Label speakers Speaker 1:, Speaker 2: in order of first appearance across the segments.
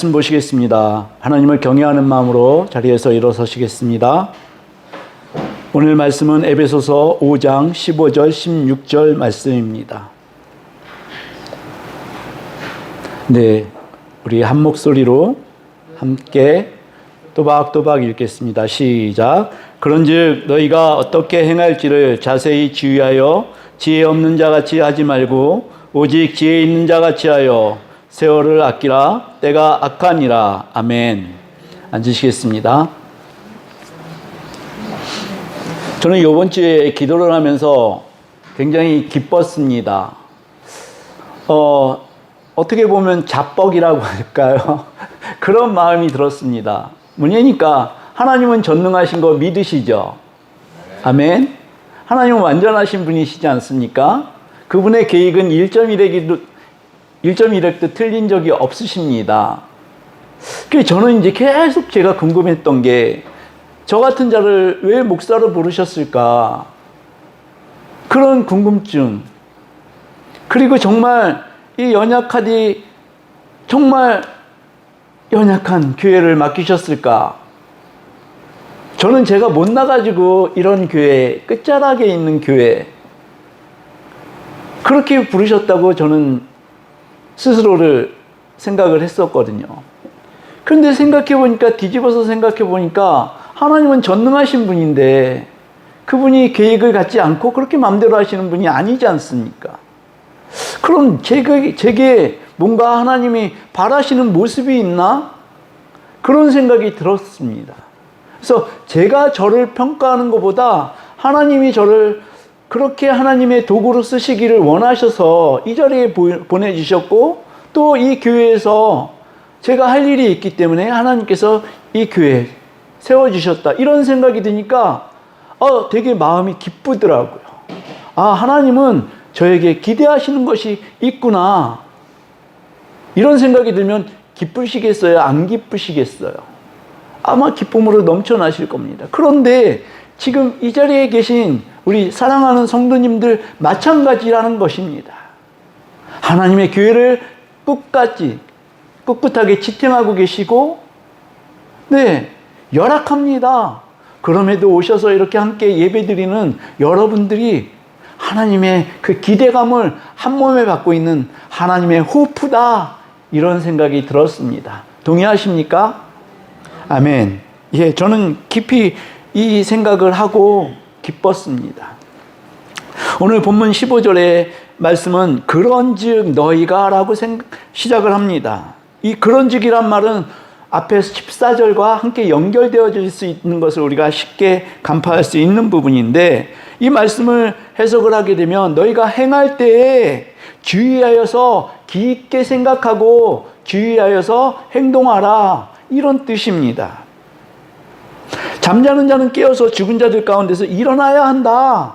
Speaker 1: 말씀 보시겠습니다. 하나님을 경외하는 마음으로 자리에서 일어서시겠습니다. 오늘 말씀은 에베소서 5장 15절 16절 말씀입니다. 네, 우리 한 목소리로 함께 또박또박 읽겠습니다. 시작. 그런즉 너희가 어떻게 행할지를 자세히 주의하여 지혜 없는 자같이 하지 말고 오직 지혜 있는 자같이 하여 세월을 아끼라. 때가 악하니라. 아멘. 앉으시겠습니다. 저는 이번 주에 기도를 하면서 굉장히 기뻤습니다. 어떻게 보면 자뻑이라고 할까요? 그런 마음이 들었습니다. 뭐냐니까 하나님은 전능하신 거 믿으시죠? 아멘. 하나님은 완전하신 분이시지 않습니까? 그분의 계획은 1.1획도 틀린 적이 없으십니다. 그래서 저는 이제 계속 제가 궁금했던 게 저 같은 자를 왜 목사로 부르셨을까? 그런 궁금증. 그리고 정말 이 정말 연약한 교회를 맡기셨을까? 저는 제가 못 나가지고 이런 교회, 끝자락에 있는 교회, 그렇게 부르셨다고 저는 스스로를 생각을 했었거든요. 그런데 뒤집어서 생각해 보니까 하나님은 전능하신 분인데 그분이 계획을 갖지 않고 그렇게 마음대로 하시는 분이 아니지 않습니까? 그럼 제게 뭔가 하나님이 바라시는 모습이 있나? 그런 생각이 들었습니다. 그래서 제가 저를 평가하는 것보다 하나님이 저를 그렇게 하나님의 도구로 쓰시기를 원하셔서 이 자리에 보내주셨고 또 이 교회에서 제가 할 일이 있기 때문에 하나님께서 이 교회에 세워주셨다. 이런 생각이 드니까 되게 마음이 기쁘더라고요. 하나님은 저에게 기대하시는 것이 있구나. 이런 생각이 들면 기쁘시겠어요? 안 기쁘시겠어요? 아마 기쁨으로 넘쳐나실 겁니다. 그런데 지금 이 자리에 계신 우리 사랑하는 성도님들 마찬가지라는 것입니다. 하나님의 교회를 꿋꿋하게 지탱하고 계시고, 열악합니다. 그럼에도 오셔서 이렇게 함께 예배드리는 여러분들이 하나님의 그 기대감을 한 몸에 갖고 있는 하나님의 호프다. 이런 생각이 들었습니다. 동의하십니까? 아멘. 예, 저는 깊이 이 생각을 하고 기뻤습니다. 오늘 본문 15절의 말씀은 그런즉 너희가 라고 시작을 합니다. 이 그런즉이란 말은 앞에 14절과 함께 연결되어질 수 있는 것을 우리가 쉽게 간파할 수 있는 부분인데 이 말씀을 해석을 하게 되면 너희가 행할 때에 주의하여서 깊게 생각하고 주의하여서 행동하라. 이런 뜻입니다. 잠자는 자는 깨어서 죽은 자들 가운데서 일어나야 한다.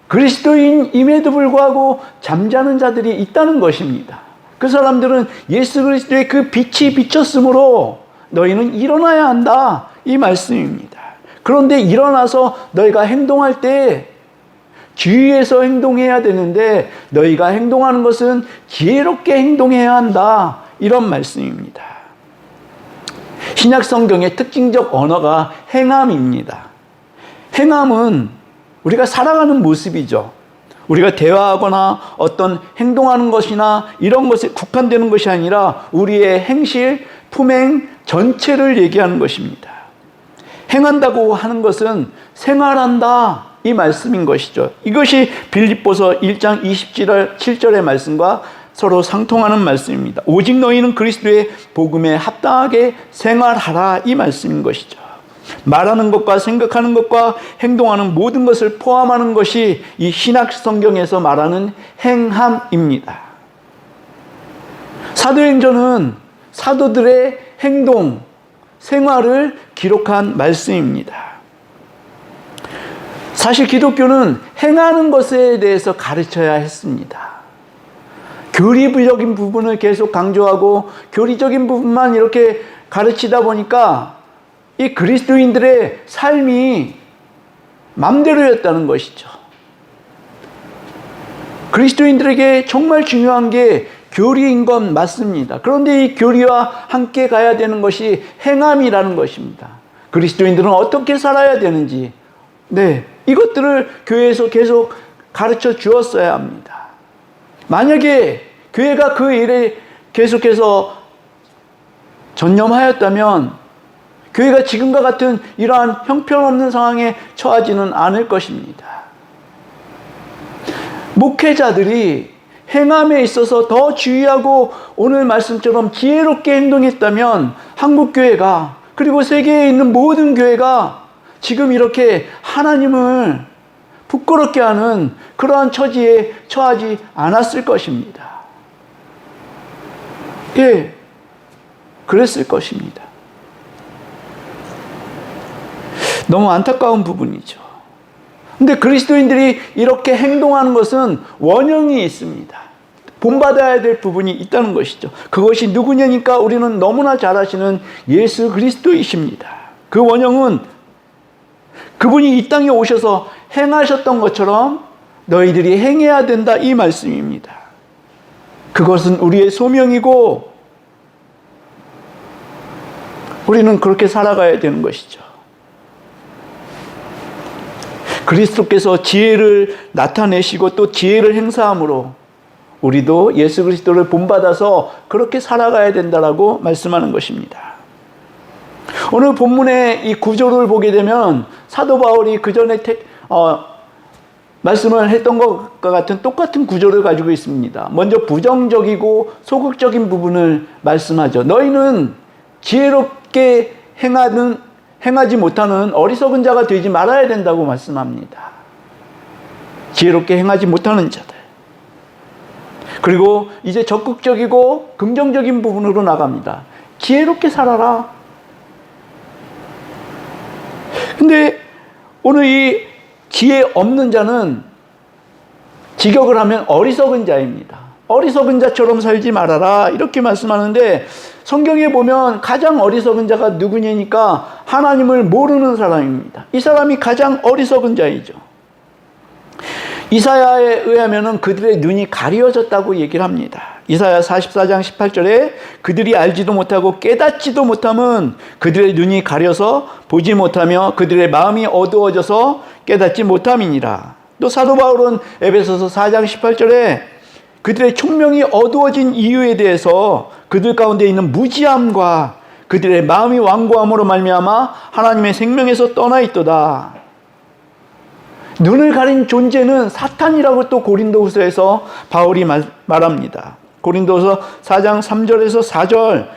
Speaker 1: 그리스도인임에도 불구하고 잠자는 자들이 있다는 것입니다. 그 사람들은 예수 그리스도의 그 빛이 비쳤으므로 너희는 일어나야 한다. 이 말씀입니다. 그런데 일어나서 너희가 행동할 때 주의해서 행동해야 되는데 너희가 행동하는 것은 지혜롭게 행동해야 한다. 이런 말씀입니다. 신약 성경의 특징적 언어가 행함입니다. 행함은 우리가 살아가는 모습이죠. 우리가 대화하거나 어떤 행동하는 것이나 이런 것에 국한되는 것이 아니라 우리의 행실, 품행 전체를 얘기하는 것입니다. 행한다고 하는 것은 생활한다. 이 말씀인 것이죠. 이것이 빌립보서 1장 27절의 말씀과 서로 상통하는 말씀입니다. 오직 너희는 그리스도의 복음에 합당하게 생활하라. 이 말씀인 것이죠. 말하는 것과 생각하는 것과 행동하는 모든 것을 포함하는 것이 이 신약 성경에서 말하는 행함입니다. 사도행전은 사도들의 행동, 생활을 기록한 말씀입니다. 사실 기독교는 행하는 것에 대해서 가르쳐야 했습니다. 교리적인 부분을 계속 강조하고 교리적인 부분만 이렇게 가르치다 보니까 이 그리스도인들의 삶이 맘대로였다는 것이죠. 그리스도인들에게 정말 중요한 게 교리인 건 맞습니다. 그런데 이 교리와 함께 가야 되는 것이 행함이라는 것입니다. 그리스도인들은 어떻게 살아야 되는지, 이것들을 교회에서 계속 가르쳐 주었어야 합니다. 만약에 교회가 그 일에 계속해서 전념하였다면 교회가 지금과 같은 이러한 형편없는 상황에 처하지는 않을 것입니다. 목회자들이 행함에 있어서 더 주의하고 오늘 말씀처럼 지혜롭게 행동했다면 한국교회가, 그리고 세계에 있는 모든 교회가 지금 이렇게 하나님을 부끄럽게 하는 그러한 처지에 처하지 않았을 것입니다. 그랬을 것입니다. 너무 안타까운 부분이죠. 근데 그리스도인들이 이렇게 행동하는 것은 원형이 있습니다. 본받아야 될 부분이 있다는 것이죠. 그것이 누구냐니까 우리는 너무나 잘 아시는 예수 그리스도이십니다. 그 원형은 그분이 이 땅에 오셔서 행하셨던 것처럼 너희들이 행해야 된다, 이 말씀입니다. 그것은 우리의 소명이고 우리는 그렇게 살아가야 되는 것이죠. 그리스도께서 지혜를 나타내시고 또 지혜를 행사함으로 우리도 예수 그리스도를 본받아서 그렇게 살아가야 된다라고 말씀하는 것입니다. 오늘 본문의 이 구조를 보게 되면 사도 바울이 그 전에 말씀을 했던 것과 같은 똑같은 구조를 가지고 있습니다. 먼저 부정적이고 소극적인 부분을 말씀하죠. 너희는 지혜롭게 행하지 못하는 어리석은 자가 되지 말아야 된다고 말씀합니다. 지혜롭게 행하지 못하는 자들. 그리고 이제 적극적이고 긍정적인 부분으로 나갑니다. 지혜롭게 살아라. 근데 오늘 이 지혜 없는 자는 직역을 하면 어리석은 자입니다. 어리석은 자처럼 살지 말아라, 이렇게 말씀하는데 성경에 보면 가장 어리석은 자가 누구냐니까 하나님을 모르는 사람입니다. 이 사람이 가장 어리석은 자이죠. 이사야에 의하면 그들의 눈이 가려졌다고 얘기를 합니다. 이사야 44장 18절에 그들이 알지도 못하고 깨닫지도 못함은 그들의 눈이 가려서 보지 못하며 그들의 마음이 어두워져서 깨닫지 못함이니라. 또 사도 바울은 에베소서 4장 18절에 그들의 총명이 어두워진 이유에 대해서 그들 가운데 있는 무지함과 그들의 마음이 완고함으로 말미암아 하나님의 생명에서 떠나 있도다. 눈을 가린 존재는 사탄이라고 또 고린도후서에서 바울이 말합니다. 고린도서 4장 3절에서 4절,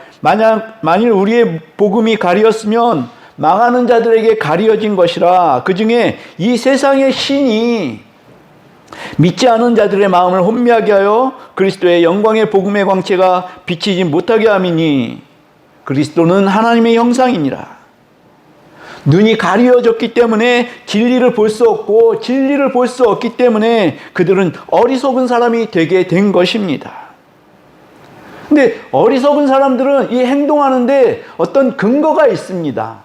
Speaker 1: 만일 우리의 복음이 가리었으면 망하는 자들에게 가리어진 것이라. 그 중에 이 세상의 신이 믿지 않은 자들의 마음을 혼미하게 하여 그리스도의 영광의 복음의 광채가 비치지 못하게 함이니 그리스도는 하나님의 형상이니라. 눈이 가리워졌기 때문에 진리를 볼 수 없고 진리를 볼 수 없기 때문에 그들은 어리석은 사람이 되게 된 것입니다. 근데 어리석은 사람들은 이 행동하는데 어떤 근거가 있습니다.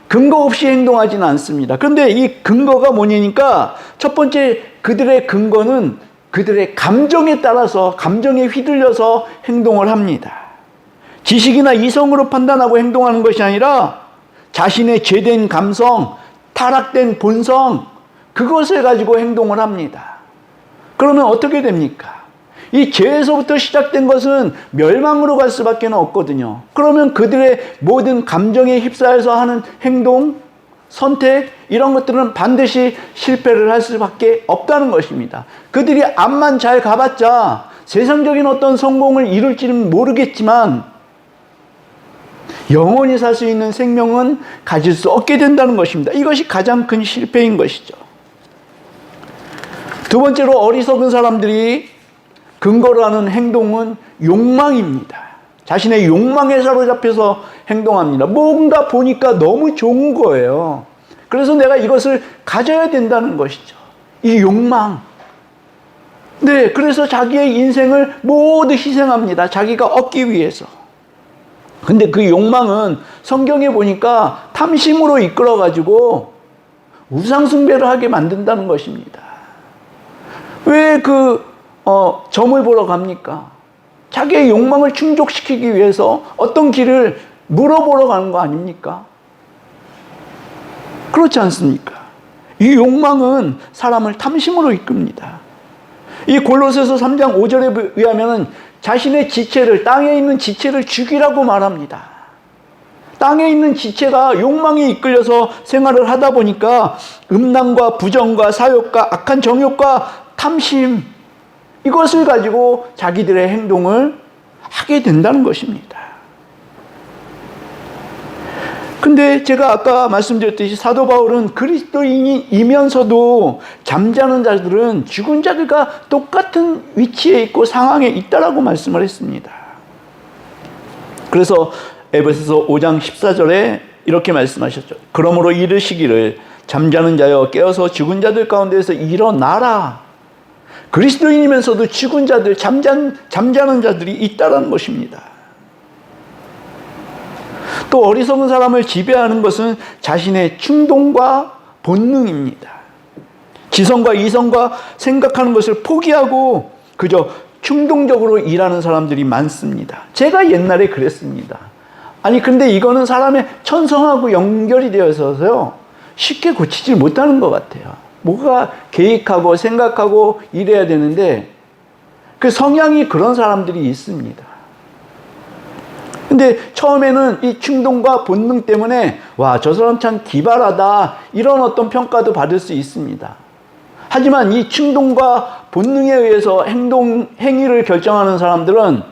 Speaker 1: 근거 없이 행동하지는 않습니다. 그런데 이 근거가 뭐냐니까 첫 번째 그들의 근거는 그들의 감정에 따라서, 감정에 휘둘려서 행동을 합니다. 지식이나 이성으로 판단하고 행동하는 것이 아니라 자신의 죄된 감성, 타락된 본성, 그것을 가지고 행동을 합니다. 그러면 어떻게 됩니까? 이 죄에서부터 시작된 것은 멸망으로 갈 수밖에 없거든요. 그러면 그들의 모든 감정에 휩싸여서 하는 행동, 선택, 이런 것들은 반드시 실패를 할 수밖에 없다는 것입니다. 그들이 앞만 잘 가봤자 세상적인 어떤 성공을 이룰지는 모르겠지만 영원히 살 수 있는 생명은 가질 수 없게 된다는 것입니다. 이것이 가장 큰 실패인 것이죠. 두 번째로 어리석은 사람들이 근거로 하는 행동은 욕망입니다. 자신의 욕망에 사로잡혀서 행동합니다. 뭔가 보니까 너무 좋은 거예요. 그래서 내가 이것을 가져야 된다는 것이죠. 이 욕망. 그래서 자기의 인생을 모두 희생합니다. 자기가 얻기 위해서. 근데 그 욕망은 성경에 보니까 탐심으로 이끌어가지고 우상숭배를 하게 만든다는 것입니다. 왜 점을 보러 갑니까? 자기의 욕망을 충족시키기 위해서 어떤 길을 물어보러 가는 거 아닙니까? 그렇지 않습니까? 이 욕망은 사람을 탐심으로 이끕니다. 이 골로새서 3장 5절에 의하면 자신의 지체를, 땅에 있는 지체를 죽이라고 말합니다. 땅에 있는 지체가 욕망에 이끌려서 생활을 하다 보니까 음란과 부정과 사욕과 악한 정욕과 탐심, 이것을 가지고 자기들의 행동을 하게 된다는 것입니다. 근데 제가 아까 말씀드렸듯이 사도 바울은 그리스도인이면서도 잠자는 자들은 죽은 자들과 똑같은 위치에 있고 상황에 있다라고 말씀을 했습니다. 그래서 에베소서 5장 14절에 이렇게 말씀하셨죠. 그러므로 이르시기를 잠자는 자여 깨어서 죽은 자들 가운데서 일어나라. 그리스도인이면서도 죽은 자들, 잠자는 자들이 있다는 것입니다. 또 어리석은 사람을 지배하는 것은 자신의 충동과 본능입니다. 지성과 이성과 생각하는 것을 포기하고 그저 충동적으로 일하는 사람들이 많습니다. 제가 옛날에 그랬습니다. 아니 근데 이거는 사람의 천성하고 연결이 되어 있어서요 쉽게 고치지 못하는 것 같아요. 뭐가 계획하고 생각하고 이래야 되는데 그 성향이 그런 사람들이 있습니다. 근데 처음에는 이 충동과 본능 때문에 와, 저 사람 참 기발하다 이런 어떤 평가도 받을 수 있습니다. 하지만 이 충동과 본능에 의해서 행위를 결정하는 사람들은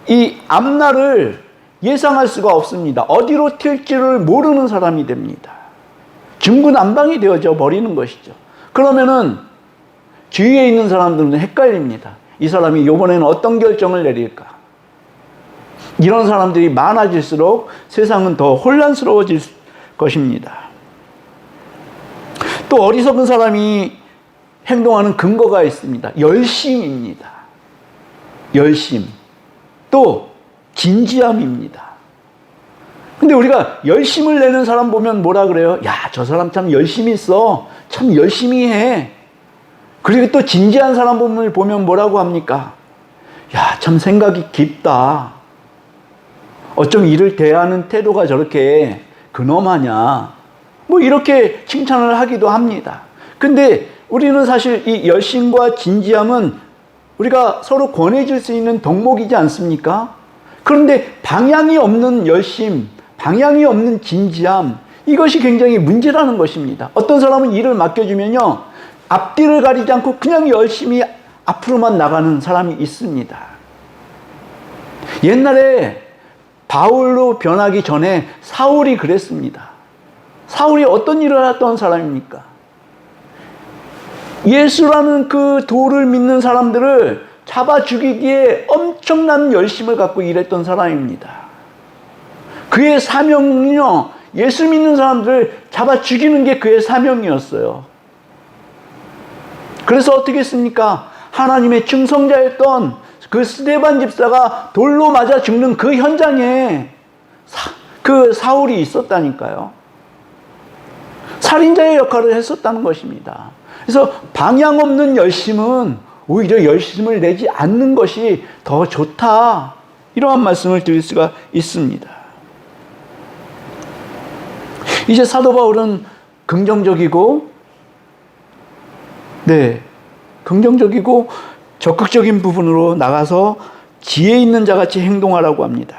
Speaker 1: 이 앞날을 예상할 수가 없습니다. 어디로 튈지를 모르는 사람이 됩니다. 중구난방이 되어져 버리는 것이죠. 그러면은 주위에 있는 사람들은 헷갈립니다. 이 사람이 이번에는 어떤 결정을 내릴까? 이런 사람들이 많아질수록 세상은 더 혼란스러워질 것입니다. 또 어리석은 사람이 행동하는 근거가 있습니다. 열심입니다. 열심. 또 진지함입니다. 근데 우리가 열심을 내는 사람 보면 뭐라 그래요? 야, 저 사람 참 열심히 있어. 참 열심히 해. 그리고 또 진지한 사람 보면 뭐라고 합니까? 야, 참 생각이 깊다. 어쩜 일을 대하는 태도가 저렇게 근엄하냐. 뭐 이렇게 칭찬을 하기도 합니다. 근데 우리는 사실 이 열심과 진지함은 우리가 서로 권해줄 수 있는 덕목이지 않습니까? 그런데 방향이 없는 열심, 방향이 없는 진지함, 이것이 굉장히 문제라는 것입니다. 어떤 사람은 일을 맡겨주면요, 앞뒤를 가리지 않고 그냥 열심히 앞으로만 나가는 사람이 있습니다. 옛날에 바울로 변하기 전에 사울이 그랬습니다. 사울이 어떤 일을 했던 사람입니까? 예수라는 그 도를 믿는 사람들을 잡아 죽이기에 엄청난 열심을 갖고 일했던 사람입니다. 그의 사명은요, 예수 믿는 사람들을 잡아 죽이는 게 그의 사명이었어요. 그래서 어떻게 했습니까? 하나님의 충성자였던 그 스데반 집사가 돌로 맞아 죽는 그 현장에 그 사울이 있었다니까요. 살인자의 역할을 했었다는 것입니다. 그래서 방향 없는 열심은 오히려 열심을 내지 않는 것이 더 좋다. 이러한 말씀을 드릴 수가 있습니다. 이제 사도 바울은 긍정적이고 적극적인 부분으로 나가서 지혜 있는 자같이 행동하라고 합니다.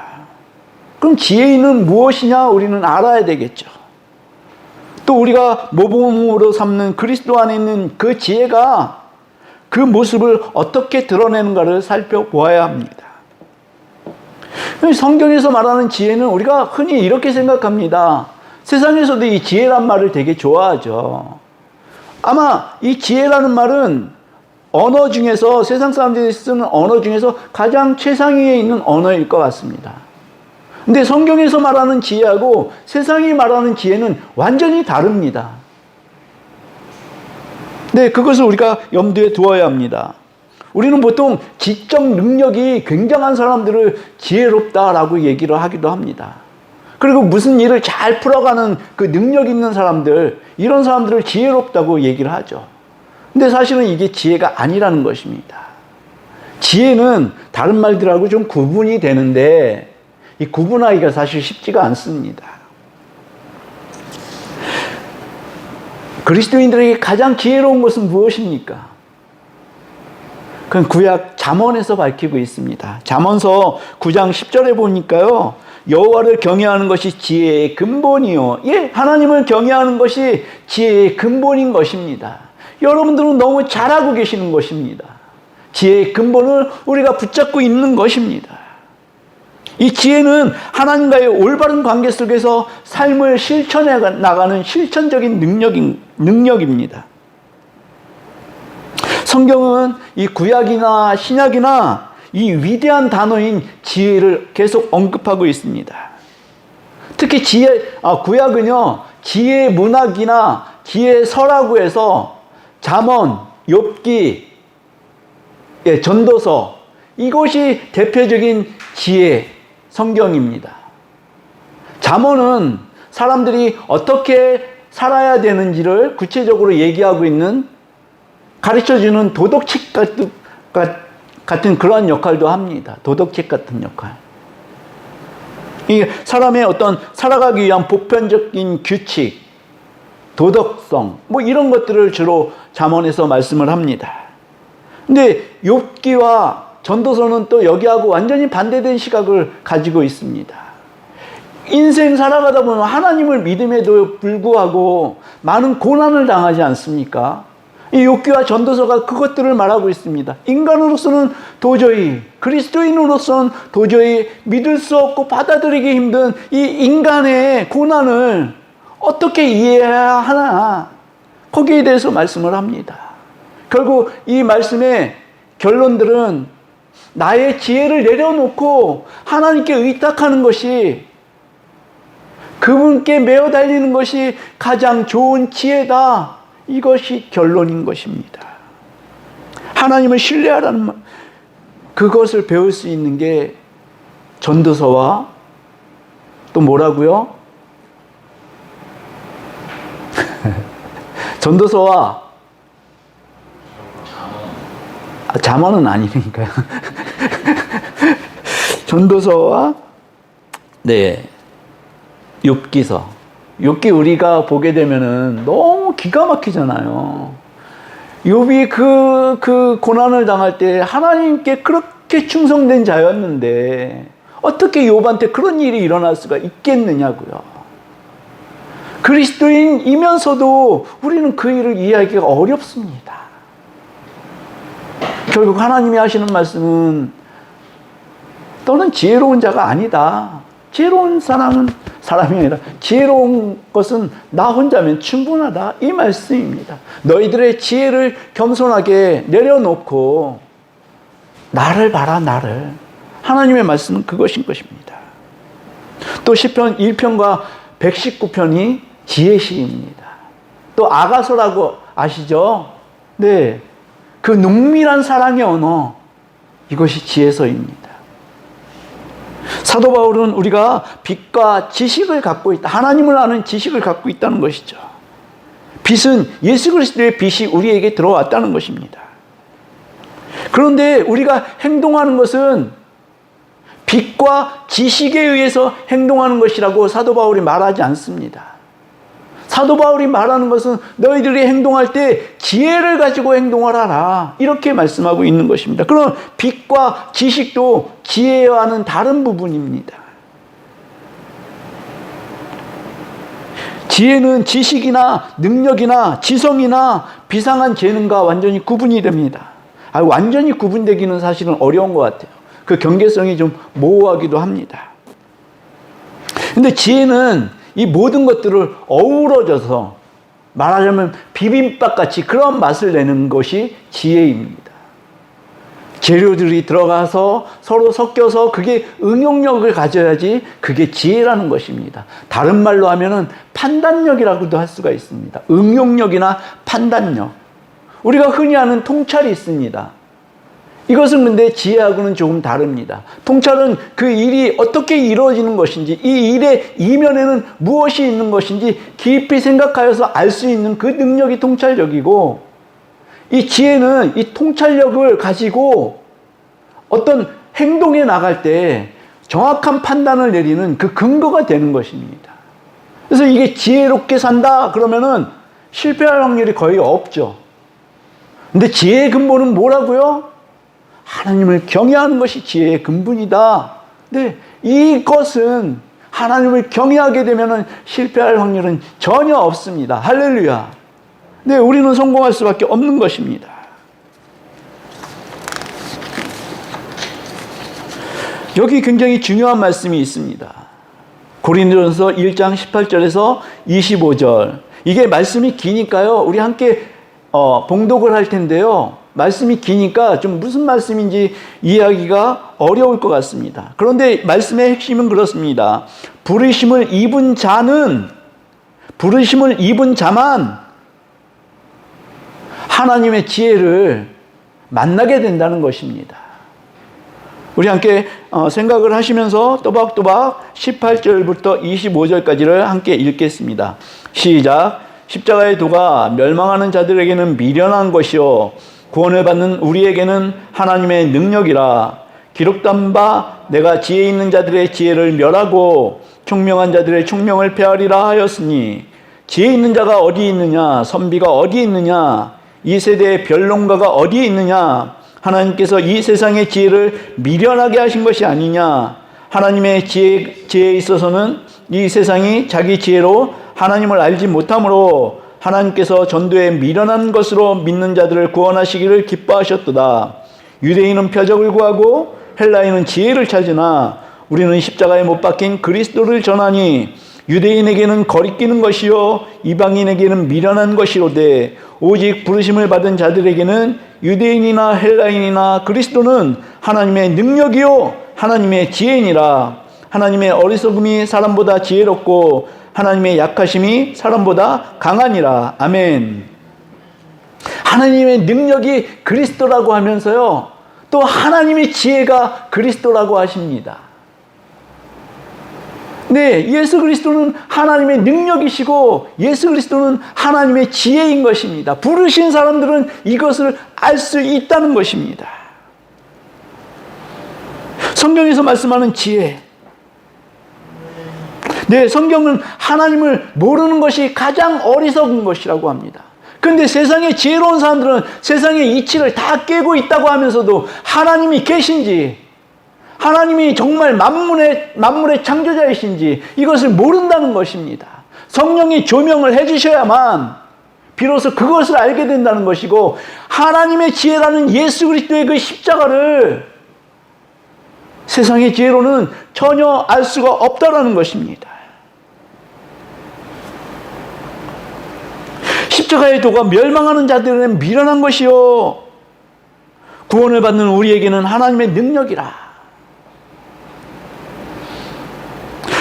Speaker 1: 그럼 지혜는 무엇이냐 우리는 알아야 되겠죠. 또 우리가 모범으로 삼는 그리스도 안에 있는 그 지혜가 그 모습을 어떻게 드러내는가를 살펴보아야 합니다. 성경에서 말하는 지혜는 우리가 흔히 이렇게 생각합니다. 세상에서도 이 지혜란 말을 되게 좋아하죠. 아마 이 지혜라는 말은 언어 중에서, 세상 사람들이 쓰는 언어 중에서 가장 최상위에 있는 언어일 것 같습니다. 근데 성경에서 말하는 지혜하고 세상이 말하는 지혜는 완전히 다릅니다. 네, 그것을 우리가 염두에 두어야 합니다. 우리는 보통 지적 능력이 굉장한 사람들을 지혜롭다라고 얘기를 하기도 합니다. 그리고 무슨 일을 잘 풀어가는 그 능력 있는 사람들, 이런 사람들을 지혜롭다고 얘기를 하죠. 근데 사실은 이게 지혜가 아니라는 것입니다. 지혜는 다른 말들하고 좀 구분이 되는데 이 구분하기가 사실 쉽지가 않습니다. 그리스도인들에게 가장 지혜로운 것은 무엇입니까? 그건 구약 잠언에서 밝히고 있습니다. 잠언서 9장 10절에 보니까요, 여호와를 경외하는 것이 지혜의 근본이요. 예, 하나님을 경외하는 것이 지혜의 근본인 것입니다. 여러분들은 너무 잘 알고 계시는 것입니다. 지혜의 근본을 우리가 붙잡고 있는 것입니다. 이 지혜는 하나님과의 올바른 관계 속에서 삶을 실천해 나가는 실천적인 능력입니다. 성경은 이 구약이나 신약이나 이 위대한 단어인 지혜를 계속 언급하고 있습니다. 특히 구약은요, 지혜 문학이나 지혜 서라고 해서 잠언, 욥기, 전도서, 이것이 대표적인 지혜 성경입니다. 잠언은 사람들이 어떻게 살아야 되는지를 구체적으로 얘기하고 있는, 가르쳐주는 도덕책 같은 그러한 역할도 합니다. 도덕책 같은 역할. 이 사람의 어떤 살아가기 위한 보편적인 규칙, 도덕성, 뭐 이런 것들을 주로 잠언에서 말씀을 합니다. 근데 욥기와 전도서는 또 여기하고 완전히 반대된 시각을 가지고 있습니다. 인생 살아가다 보면 하나님을 믿음에도 불구하고 많은 고난을 당하지 않습니까? 이 욥기와 전도서가 그것들을 말하고 있습니다. 인간으로서는 도저히, 그리스도인으로서는 도저히 믿을 수 없고 받아들이기 힘든 이 인간의 고난을 어떻게 이해해야 하나, 거기에 대해서 말씀을 합니다. 결국 이 말씀의 결론들은 나의 지혜를 내려놓고 하나님께 의탁하는 것이, 그분께 매어 달리는 것이 가장 좋은 지혜다, 이것이 결론인 것입니다. 하나님을 신뢰하라는 말, 그것을 배울 수 있는 게 전도서와 또 뭐라고요? 전도서와 잠언은 아니니까요. 전도서와 욥기서. 욥기 우리가 보게 되면은 너무 기가 막히잖아요. 욥이 그 고난을 당할 때 하나님께 그렇게 충성된 자였는데 어떻게 욥한테 그런 일이 일어날 수가 있겠느냐고요. 그리스도인이면서도 우리는 그 일을 이해하기가 어렵습니다. 결국 하나님이 하시는 말씀은 너는 지혜로운 자가 아니다. 지혜로운 사람이 아니라 지혜로운 것은 나 혼자면 충분하다, 이 말씀입니다. 너희들의 지혜를 겸손하게 내려놓고 나를 봐라, 나를. 하나님의 말씀은 그것인 것입니다. 또 시편 1편과 119편이 지혜시입니다. 또 아가서라고 아시죠? 네, 그 농밀한 사랑의 언어, 이것이 지혜서입니다. 사도 바울은 우리가 빛과 지식을 갖고 있다, 하나님을 아는 지식을 갖고 있다는 것이죠. 빛은 예수 그리스도의 빛이 우리에게 들어왔다는 것입니다. 그런데 우리가 행동하는 것은 빛과 지식에 의해서 행동하는 것이라고 사도 바울이 말하지 않습니다. 사도 바울이 말하는 것은 너희들이 행동할 때 지혜를 가지고 행동하라, 이렇게 말씀하고 있는 것입니다. 그럼 빛과 지식도 지혜와는 다른 부분입니다. 지혜는 지식이나 능력이나 지성이나 비상한 재능과 완전히 구분이 됩니다. 완전히 구분되기는 사실은 어려운 것 같아요. 그 경계성이 좀 모호하기도 합니다. 근데 지혜는 이 모든 것들을 어우러져서 말하자면 비빔밥같이 그런 맛을 내는 것이 지혜입니다. 재료들이 들어가서 서로 섞여서 그게 응용력을 가져야지 그게 지혜라는 것입니다. 다른 말로 하면은 판단력이라고도 할 수가 있습니다. 응용력이나 판단력. 우리가 흔히 아는 통찰이 있습니다. 이것은 근데 지혜하고는 조금 다릅니다. 통찰은 그 일이 어떻게 이루어지는 것인지, 이 일의 이면에는 무엇이 있는 것인지 깊이 생각하여서 알 수 있는 그 능력이 통찰력이고, 이 지혜는 이 통찰력을 가지고 어떤 행동에 나갈 때 정확한 판단을 내리는 그 근거가 되는 것입니다. 그래서 이게 지혜롭게 산다 그러면은 실패할 확률이 거의 없죠. 근데 지혜의 근본은 뭐라고요? 하나님을 경외하는 것이 지혜의 근본이다. 네, 이것은 하나님을 경외하게 되면은 실패할 확률은 전혀 없습니다. 할렐루야. 네, 우리는 성공할 수밖에 없는 것입니다. 여기 굉장히 중요한 말씀이 있습니다. 고린도전서 1장 18절에서 25절. 이게 말씀이 기니까요. 우리 함께 봉독을 할 텐데요. 말씀이 기니까 좀 무슨 말씀인지 이해하기가 어려울 것 같습니다. 그런데 말씀의 핵심은 그렇습니다. 부르심을 입은 자만 하나님의 지혜를 만나게 된다는 것입니다. 우리 함께 생각을 하시면서 또박또박 18절부터 25절까지를 함께 읽겠습니다. 시작. 십자가의 도가 멸망하는 자들에게는 미련한 것이요 구원을 받는 우리에게는 하나님의 능력이라. 기록된 바 내가 지혜 있는 자들의 지혜를 멸하고 총명한 자들의 총명을 폐하리라 하였으니, 지혜 있는 자가 어디 있느냐? 선비가 어디 있느냐? 이 세대의 변론가가 어디 있느냐? 하나님께서 이 세상의 지혜를 미련하게 하신 것이 아니냐? 하나님의 지혜에 있어서는 이 세상이 자기 지혜로 하나님을 알지 못하므로 하나님께서 전도에 미련한 것으로 믿는 자들을 구원하시기를 기뻐하셨도다. 유대인은 표적을 구하고 헬라인은 지혜를 찾으나 우리는 십자가에 못 박힌 그리스도를 전하니, 유대인에게는 거리끼는 것이요 이방인에게는 미련한 것이로되 오직 부르심을 받은 자들에게는 유대인이나 헬라인이나 그리스도는 하나님의 능력이요 하나님의 지혜니라. 하나님의 어리석음이 사람보다 지혜롭고 하나님의 약하심이 사람보다 강하니라. 아멘. 하나님의 능력이 그리스도라고 하면서요, 또 하나님의 지혜가 그리스도라고 하십니다. 네, 예수 그리스도는 하나님의 능력이시고 예수 그리스도는 하나님의 지혜인 것입니다. 부르신 사람들은 이것을 알 수 있다는 것입니다. 성경에서 말씀하는 지혜. 네, 성경은 하나님을 모르는 것이 가장 어리석은 것이라고 합니다. 그런데 세상에 지혜로운 사람들은 세상의 이치를 다 깨고 있다고 하면서도 하나님이 계신지, 하나님이 정말 만물의 창조자이신지 이것을 모른다는 것입니다. 성령이 조명을 해주셔야만 비로소 그것을 알게 된다는 것이고, 하나님의 지혜라는 예수 그리스도의 그 십자가를 세상의 지혜로는 전혀 알 수가 없다라는 것입니다. 십자가의 도가 멸망하는 자들에게는 미련한 것이요 구원을 받는 우리에게는 하나님의 능력이라.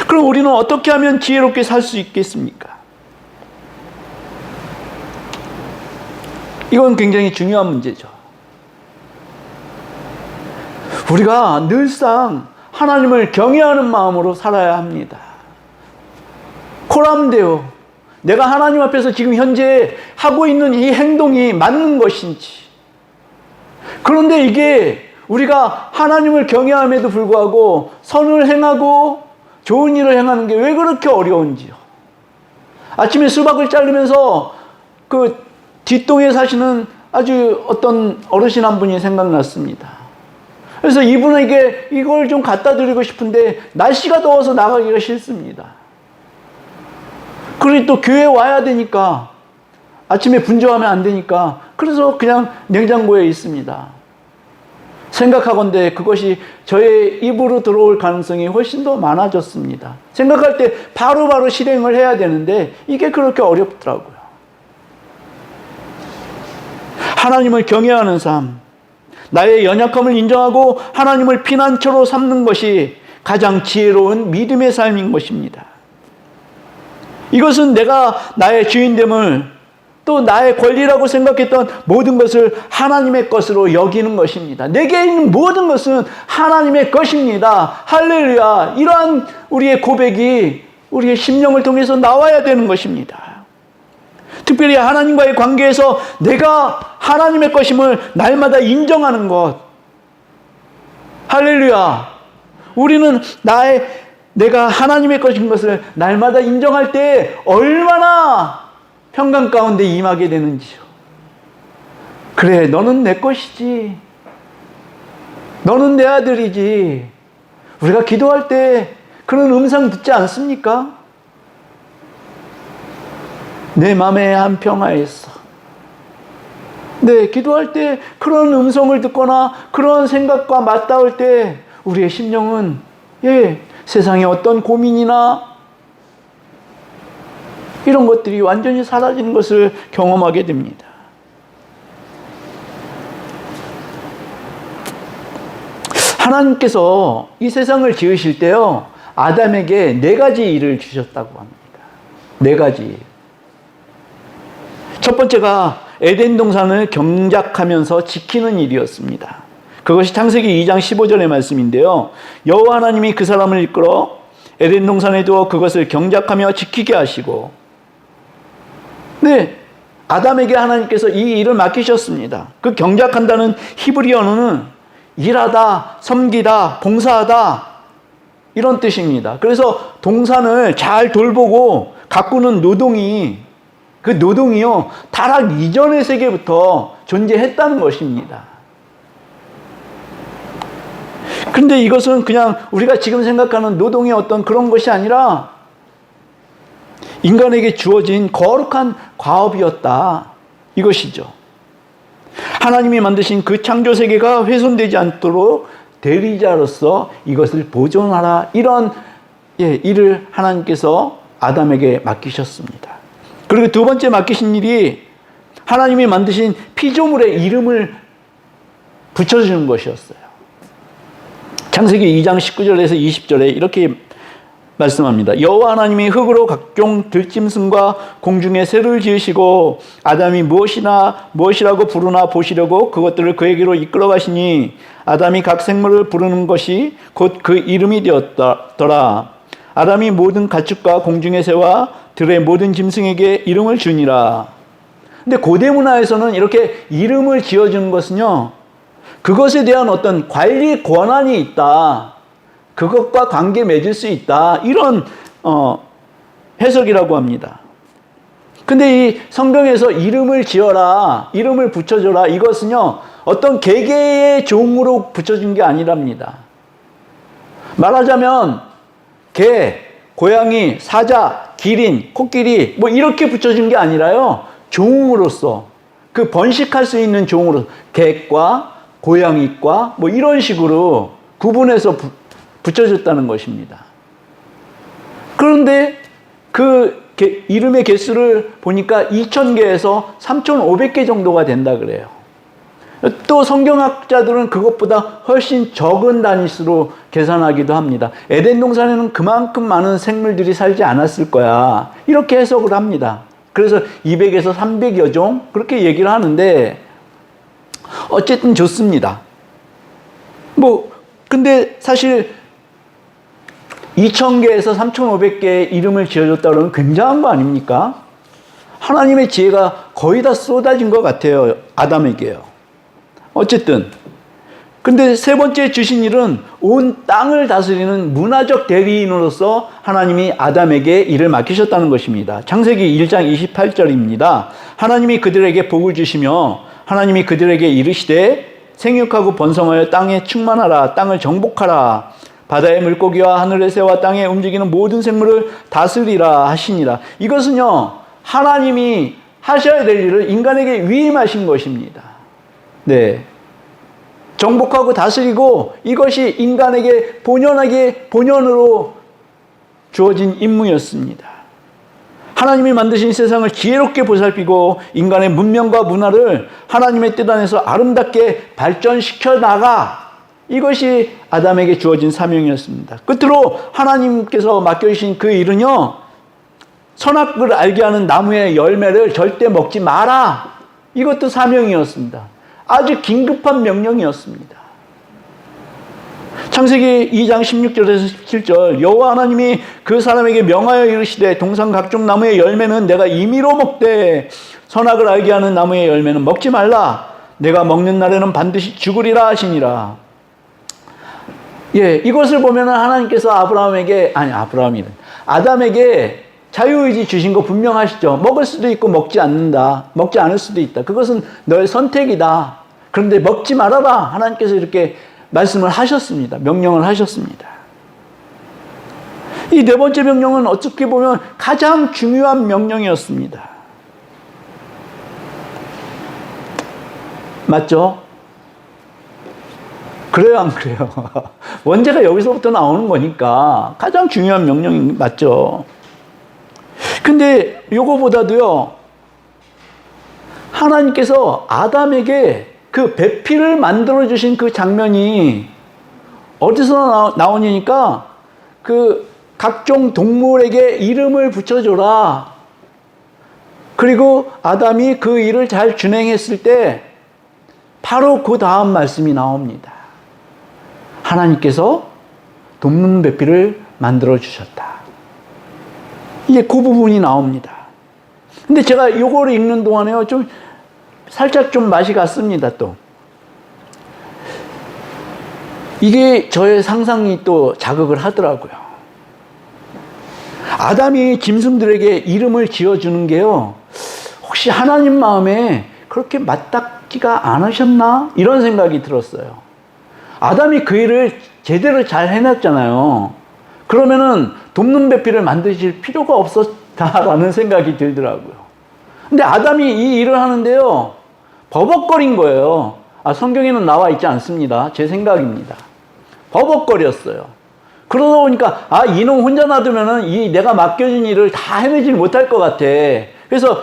Speaker 1: 그럼 우리는 어떻게 하면 지혜롭게 살 수 있겠습니까? 이건 굉장히 중요한 문제죠. 우리가 늘상 하나님을 경외하는 마음으로 살아야 합니다. 코람데오, 내가 하나님 앞에서 지금 현재 하고 있는 이 행동이 맞는 것인지, 그런데 이게 우리가 하나님을 경외함에도 불구하고 선을 행하고 좋은 일을 행하는 게 왜 그렇게 어려운지요. 아침에 수박을 자르면서 그 뒷동에 사시는 아주 어떤 어르신 한 분이 생각났습니다. 그래서 이분에게 이걸 좀 갖다 드리고 싶은데 날씨가 더워서 나가기가 싫습니다. 그리고 또 교회 와야 되니까 아침에 분주하면 안 되니까 그래서 그냥 냉장고에 있습니다. 생각하건대 그것이 저의 입으로 들어올 가능성이 훨씬 더 많아졌습니다. 생각할 때 바로바로 실행을 해야 되는데 이게 그렇게 어렵더라고요. 하나님을 경외하는 삶, 나의 연약함을 인정하고 하나님을 피난처로 삼는 것이 가장 지혜로운 믿음의 삶인 것입니다. 이것은 내가 나의 주인됨을, 또 나의 권리라고 생각했던 모든 것을 하나님의 것으로 여기는 것입니다. 내게 있는 모든 것은 하나님의 것입니다. 할렐루야. 이러한 우리의 고백이 우리의 심령을 통해서 나와야 되는 것입니다. 특별히 하나님과의 관계에서 내가 하나님의 것임을 날마다 인정하는 것, 할렐루야. 우리는 내가 하나님의 것인 것을 날마다 인정할 때 얼마나 평강 가운데 임하게 되는지요. 그래, 너는 내 것이지. 너는 내 아들이지. 우리가 기도할 때 그런 음성 듣지 않습니까? 내 마음에 한평하였어. 네, 기도할 때 그런 음성을 듣거나 그런 생각과 맞닿을 때 우리의 심령은 세상의 어떤 고민이나 이런 것들이 완전히 사라지는 것을 경험하게 됩니다. 하나님께서 이 세상을 지으실 때요, 아담에게 4가지 일을 주셨다고 합니다. 4가지. 첫 번째가 에덴 동산을 경작하면서 지키는 일이었습니다. 그것이 창세기 2장 15절의 말씀인데요. 여호와 하나님이 그 사람을 이끌어 에덴 동산에 두어 그것을 경작하며 지키게 하시고, 네, 아담에게 하나님께서 이 일을 맡기셨습니다. 그 경작한다는 히브리 언어는 일하다, 섬기다, 봉사하다 이런 뜻입니다. 그래서 동산을 잘 돌보고 가꾸는 노동이, 그 노동이요, 타락 이전의 세계부터 존재했다는 것입니다. 그런데 이것은 그냥 우리가 지금 생각하는 노동의 어떤 그런 것이 아니라 인간에게 주어진 거룩한 과업이었다, 이것이죠. 하나님이 만드신 그 창조 세계가 훼손되지 않도록 대리자로서 이것을 보존하라, 이런 일을 하나님께서 아담에게 맡기셨습니다. 그리고 두 번째 맡기신 일이 하나님이 만드신 피조물의 이름을 붙여주는 것이었어요. 창세기 2장 19절에서 20절에 이렇게 말씀합니다. 여호와 하나님이 흙으로 각종 들짐승과 공중의 새를 지으시고 아담이 무엇이라고 부르나 보시려고 그것들을 그에게로 이끌어 가시니 아담이 각 생물을 부르는 것이 곧 그 이름이 되었더라. 아담이 모든 가축과 공중의 새와 들의 모든 짐승에게 이름을 주니라. 근데 고대 문화에서는 이렇게 이름을 지어주는 것은요, 그것에 대한 어떤 관리 권한이 있다, 그것과 관계 맺을 수 있다, 이런 해석이라고 합니다. 근데 이 성경에서 이름을 지어라, 이름을 붙여줘라, 이것은요 어떤 개개의 종으로 붙여준 게 아니랍니다. 말하자면 개, 고양이, 사자, 기린, 코끼리 뭐 이렇게 붙여준 게 아니라요, 종으로서, 그 번식할 수 있는 종으로, 개과 고양이과 뭐 이런 식으로 구분해서 붙여줬다는 것입니다. 그런데 그 이름의 개수를 보니까 2,000개에서 3,500개 정도가 된다 그래요. 또 성경학자들은 그것보다 훨씬 적은 단위수로 계산하기도 합니다. 에덴 동산에는 그만큼 많은 생물들이 살지 않았을 거야, 이렇게 해석을 합니다. 그래서 200에서 300여 종 그렇게 얘기를 하는데 어쨌든 좋습니다. 근데 사실 2,000개에서 3,500개의 이름을 지어줬다 그러면 굉장한 거 아닙니까? 하나님의 지혜가 거의 다 쏟아진 것 같아요, 아담에게요. 어쨌든 근데 세 번째 주신 일은 온 땅을 다스리는 문화적 대리인으로서 하나님이 아담에게 일을 맡기셨다는 것입니다. 창세기 1장 28절입니다. 하나님이 그들에게 복을 주시며 하나님이 그들에게 이르시되 생육하고 번성하여 땅에 충만하라, 땅을 정복하라, 바다의 물고기와 하늘의 새와 땅에 움직이는 모든 생물을 다스리라 하시니라. 이것은요, 하나님이 하셔야 될 일을 인간에게 위임하신 것입니다. 네, 정복하고 다스리고 이것이 인간에게 본연으로 주어진 임무였습니다. 하나님이 만드신 세상을 지혜롭게 보살피고 인간의 문명과 문화를 하나님의 뜻 안에서 아름답게 발전시켜 나가, 이것이 아담에게 주어진 사명이었습니다. 끝으로 하나님께서 맡겨주신 그 일은요, 선악을 알게 하는 나무의 열매를 절대 먹지 마라, 이것도 사명이었습니다. 아주 긴급한 명령이었습니다. 창세기 2장 16절에서 17절, 여호와 하나님이 그 사람에게 명하여 이르시되 동산 각종 나무의 열매는 내가 임의로 먹되 선악을 알게 하는 나무의 열매는 먹지 말라, 내가 먹는 날에는 반드시 죽으리라 하시니라. 예, 이것을 보면은 하나님께서 아담에게 자유의지 주신 거 분명하시죠. 먹을 수도 있고 먹지 않을 수도 있다. 그것은 너의 선택이다. 그런데 먹지 말아라. 하나님께서 이렇게 말씀을 하셨습니다. 명령을 하셨습니다. 이 네 번째 명령은 어떻게 보면 가장 중요한 명령이었습니다. 맞죠? 그래요, 안 그래요? 원죄가 여기서부터 나오는 거니까 가장 중요한 명령이 맞죠. 근데 요거보다도요, 하나님께서 아담에게 그 배필을 만들어주신 그 장면이 어디서 나오니까 그 각종 동물에게 이름을 붙여줘라. 그리고 아담이 그 일을 잘 준행했을 때 바로 그 다음 말씀이 나옵니다. 하나님께서 돕는 배필을 만들어 주셨다. 이제 그 부분이 나옵니다. 근데 제가 요거를 읽는 동안에요, 좀 살짝 좀 맛이 갔습니다. 또 이게 저의 상상이 또 자극을 하더라고요. 아담이 짐승들에게 이름을 지어주는 게요, 혹시 하나님 마음에 그렇게 맞닿지가 않으셨나? 이런 생각이 들었어요. 아담이 그 일을 제대로 잘 해놨잖아요. 그러면은 돕는 배필을 만드실 필요가 없었다라는 생각이 들더라고요. 근데 아담이 이 일을 하는데요, 버벅거린 거예요. 성경에는 나와 있지 않습니다. 제 생각입니다. 버벅거렸어요. 그러다 보니까 이놈 혼자 놔두면은 내가 맡겨진 일을 다 해내질 못할 것 같아. 그래서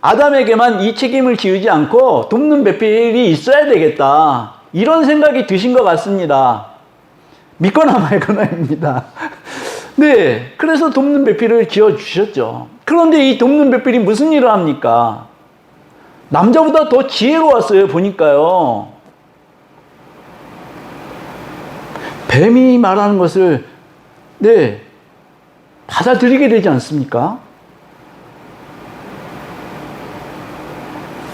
Speaker 1: 아담에게만 이 책임을 지우지 않고 돕는 배필이 있어야 되겠다. 이런 생각이 드신 것 같습니다. 믿거나 말거나입니다. 네, 그래서 돕는 배필을 지어주셨죠. 그런데 이 돕는 배필이 무슨 일을 합니까? 남자보다 더 지혜로웠어요, 보니까요. 뱀이 말하는 것을, 네, 받아들이게 되지 않습니까?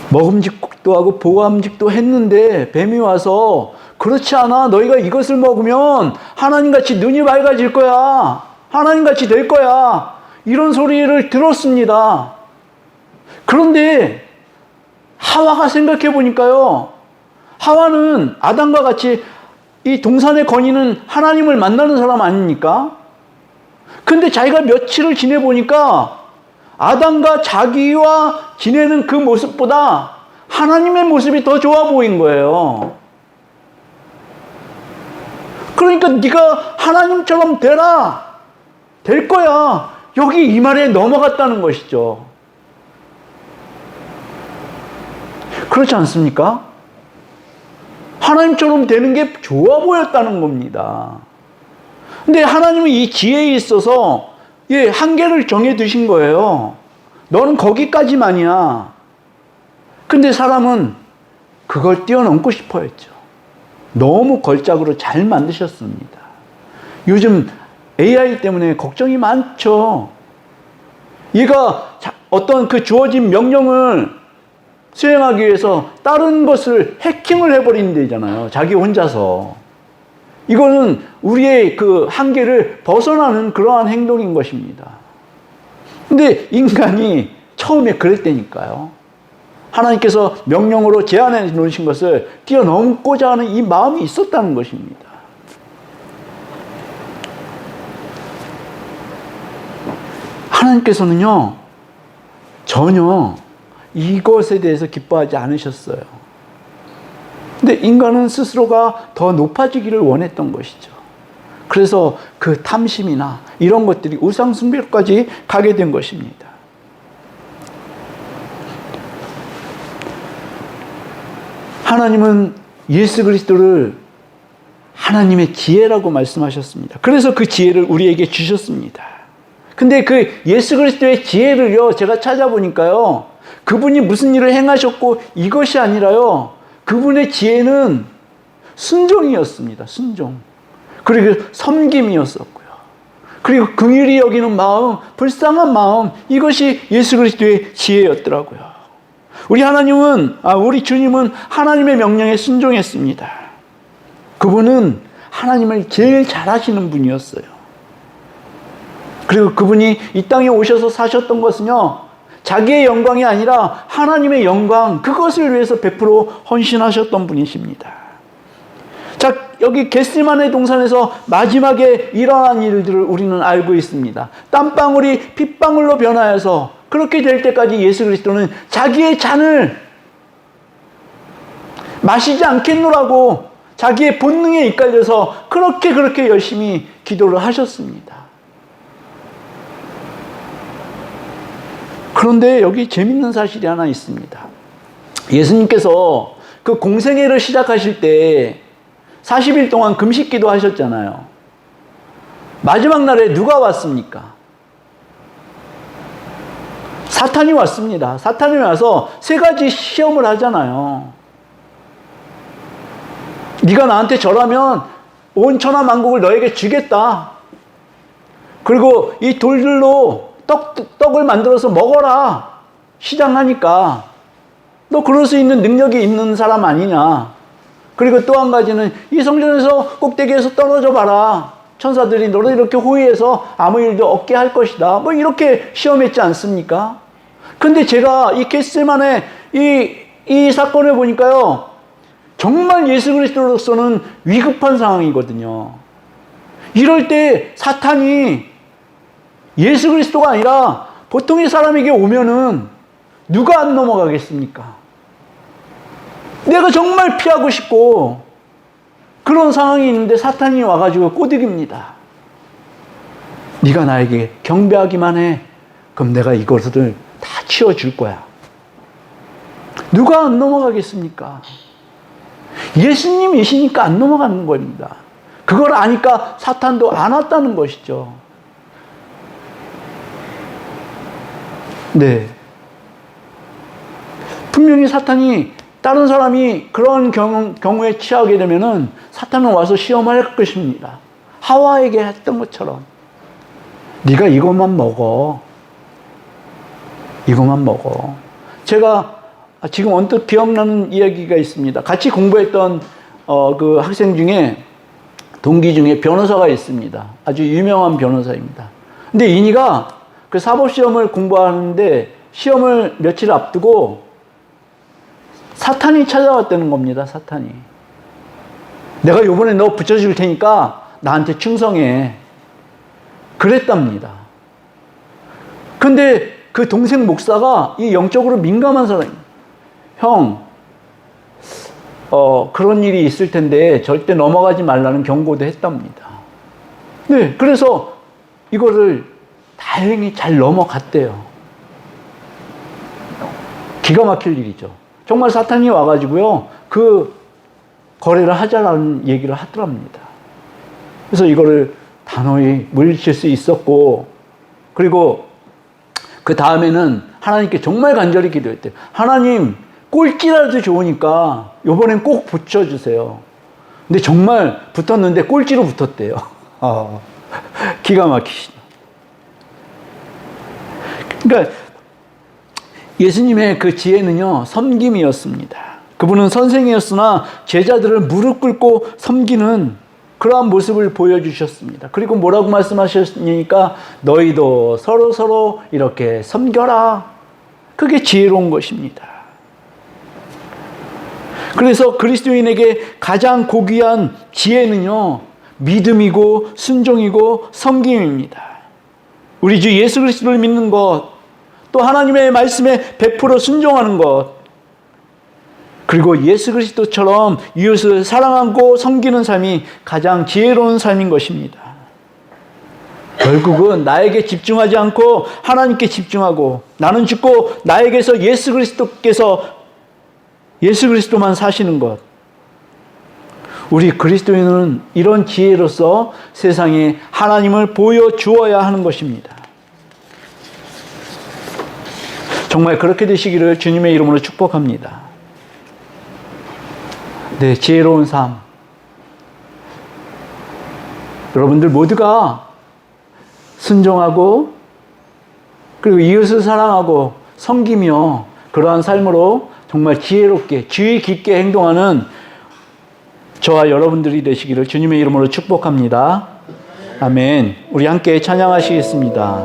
Speaker 1: 먹음직도 하고 보암직도 했는데 뱀이 와서, 그렇지 않아. 너희가 이것을 먹으면 하나님같이 눈이 밝아질 거야. 하나님같이 될 거야. 이런 소리를 들었습니다. 그런데 하와가 생각해 보니까요, 하와는 아담과 같이 이 동산의 건의는 하나님을 만나는 사람 아닙니까? 근데 자기가 며칠을 지내보니까 아담과 자기와 지내는 그 모습보다 하나님의 모습이 더 좋아 보인 거예요. 그러니까 네가 하나님처럼 되라. 될 거야. 여기 이 말에 넘어갔다는 것이죠. 그렇지 않습니까? 하나님처럼 되는 게 좋아 보였다는 겁니다. 근데 하나님은 이 지혜에 있어서 한계를 정해 두신 거예요. 너는 거기까지만이야. 근데 사람은 그걸 뛰어넘고 싶어 했죠. 너무 걸작으로 잘 만드셨습니다. 요즘 AI 때문에 걱정이 많죠. 얘가 어떤 그 주어진 명령을 수행하기 위해서 다른 것을 해킹을 해버리는 데잖아요. 자기 혼자서. 이거는 우리의 그 한계를 벗어나는 그러한 행동인 것입니다. 근데 인간이 처음에 그랬다니까요. 하나님께서 명령으로 제안해 놓으신 것을 뛰어넘고자 하는 이 마음이 있었다는 것입니다. 하나님께서는요, 전혀 이것에 대해서 기뻐하지 않으셨어요. 근데 인간은 스스로가 더 높아지기를 원했던 것이죠. 그래서 그 탐심이나 이런 것들이 우상숭배까지 가게 된 것입니다. 하나님은 예수 그리스도를 하나님의 지혜라고 말씀하셨습니다. 그래서 그 지혜를 우리에게 주셨습니다. 근데 그 예수 그리스도의 지혜를요, 제가 찾아보니까요, 그분이 무슨 일을 행하셨고 이것이 아니라요, 그분의 지혜는 순종이었습니다. 순종. 그리고 섬김이었었고요. 그리고 긍휼히 여기는 마음, 불쌍한 마음, 이것이 예수 그리스도의 지혜였더라고요. 우리 주님은 하나님의 명령에 순종했습니다. 그분은 하나님을 제일 잘 아시는 분이었어요. 그리고 그분이 이 땅에 오셔서 사셨던 것은요, 자기의 영광이 아니라 하나님의 영광, 그것을 위해서 100% 헌신하셨던 분이십니다. 자, 여기 겟세마네 동산에서 마지막에 일어난 일들을 우리는 알고 있습니다. 땀방울이 핏방울로 변하여서 그렇게 될 때까지 예수 그리스도는 자기의 잔을 마시지 않겠노라고 자기의 본능에 이끌려서 그렇게 열심히 기도를 하셨습니다. 그런데 여기 재밌는 사실이 하나 있습니다. 예수님께서 그 공생애를 시작하실 때 40일 동안 금식기도 하셨잖아요. 마지막 날에 누가 왔습니까? 사탄이 왔습니다. 사탄이 와서 세 가지 시험을 하잖아요. 네가 나한테 절하면 온 천하 만국을 너에게 주겠다. 그리고 이 돌들로 떡을 만들어서 먹어라. 시장하니까. 너 그럴 수 있는 능력이 있는 사람 아니냐. 그리고 또 한 가지는 이 성전에서 꼭대기에서 떨어져 봐라. 천사들이 너를 이렇게 호위해서 아무 일도 없게 할 것이다. 뭐 이렇게 시험했지 않습니까? 근데 제가 이 겟세마네 이 사건을 보니까요, 정말 예수 그리스도로서는 위급한 상황이거든요. 이럴 때 사탄이 예수 그리스도가 아니라 보통의 사람에게 오면은 누가 안 넘어가겠습니까? 내가 정말 피하고 싶고 그런 상황이 있는데 사탄이 와가지고 꼬드깁니다. 네가 나에게 경배하기만 해. 그럼 내가 이것을 다 치워줄 거야. 누가 안 넘어가겠습니까? 예수님이시니까 안 넘어가는 겁니다. 그걸 아니까 사탄도 안 왔다는 것이죠. 네. 분명히 사탄이 다른 사람이 그런 경우에 취하게 되면은 사탄은 와서 시험할 것입니다. 하와에게 했던 것처럼. 네가 이것만 먹어. 이것만 먹어. 제가 지금 언뜻 기억나는 이야기가 있습니다. 같이 공부했던 그 학생 중에, 동기 중에 변호사가 있습니다. 아주 유명한 변호사입니다. 근데 이니가 그 사법시험을 공부하는데 시험을 며칠 앞두고 사탄이 찾아왔다는 겁니다. 사탄이. 내가 요번에 너 붙여줄 테니까 나한테 충성해. 그랬답니다. 근데 그 동생 목사가 이 영적으로 민감한 사람입니다. 형, 그런 일이 있을 텐데 절대 넘어가지 말라는 경고도 했답니다. 네, 그래서 이거를 다행히 잘 넘어갔대요. 기가 막힐 일이죠. 정말 사탄이 와가지고요, 그 거래를 하자라는 얘기를 하더랍니다. 그래서 이거를 단호히 물리칠 수 있었고, 그리고 그 다음에는 하나님께 정말 간절히 기도했대요. 하나님, 꼴찌라도 좋으니까 요번엔 꼭 붙여주세요. 근데 정말 붙었는데 꼴찌로 붙었대요. 기가 막히시죠. 그러니까 예수님의 그 지혜는요, 섬김이었습니다. 그분은 선생이었으나 제자들을 무릎 꿇고 섬기는 그러한 모습을 보여주셨습니다. 그리고 뭐라고 말씀하셨습니까? 너희도 서로 이렇게 섬겨라. 그게 지혜로운 것입니다. 그래서 그리스도인에게 가장 고귀한 지혜는요, 믿음이고 순종이고 섬김입니다. 우리 주 예수 그리스도를 믿는 것, 또 하나님의 말씀에 100% 순종하는 것, 그리고 예수 그리스도처럼 이웃을 사랑하고 섬기는 삶이 가장 지혜로운 삶인 것입니다. 결국은 나에게 집중하지 않고 하나님께 집중하고, 나는 죽고 나에게서 예수 그리스도만 사시는 것. 우리 그리스도인은 이런 지혜로서 세상에 하나님을 보여주어야 하는 것입니다. 정말 그렇게 되시기를 주님의 이름으로 축복합니다. 네, 지혜로운 삶. 여러분들 모두가 순종하고, 그리고 이웃을 사랑하고 섬기며 그러한 삶으로 정말 지혜롭게, 지혜 깊게 행동하는 저와 여러분들이 되시기를 주님의 이름으로 축복합니다. 아멘. 우리 함께 찬양하시겠습니다.